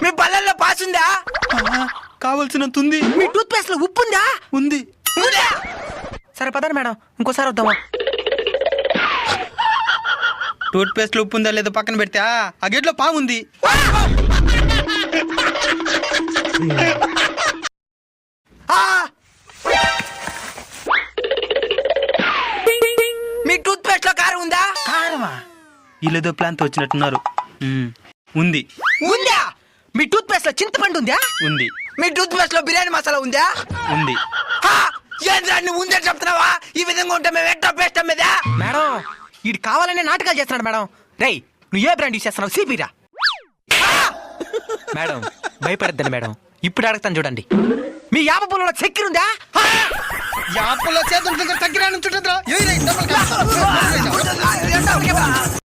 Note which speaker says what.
Speaker 1: మీ బల్లల్లో పాసుందా?
Speaker 2: కావలసినంత ఉంది.
Speaker 1: మీ tooth paste లో ఉప్పు ఉందా?
Speaker 2: ఉంది.
Speaker 1: సరే పదండి మేడం, ఇంకోసారి వద్దామా?
Speaker 2: టూత్ పేస్ట్ లో ఉప్పు ఉందా లేదో పక్కన పెడితే ఆ గేట్లో పాము ఉంది.
Speaker 1: మీ టూత్ పేస్ట్ లో కారం ఉందా?
Speaker 2: కారమా? వీళ్ళేదో ప్లాన్ తో వచ్చినట్టున్నారు. ఉంది.
Speaker 1: ఉందా? మీ టూత్ పేస్ట్ లో చింతపండు ఉందా?
Speaker 2: ఉంది.
Speaker 1: మీ టూత్ పేస్ట్ లో బిర్యానీ మసాలా ఉందా?
Speaker 2: ఉంది.
Speaker 1: ఏంద్రాన్ని ఉందని చెప్తున్నావా? ఈ విధంగా ఉంటే మేము ఎట్లా పేస్ట్ మీద? మేడం వీడు కావాలనే నాటకాలు చేస్తున్నాడు మేడం. రేయ్ నువ్వు ఏ బ్రాండ్ యూస్ చేస్తున్నావు? సిపిరా. మేడం భయపడద్దండి మేడం, ఇప్పుడు అడుగుతాను చూడండి. మీ యాప పొలంలో చక్కెర ఉందా?
Speaker 2: యాపల్లో చేతులు దగ్గర తగ్గిరా నుంచి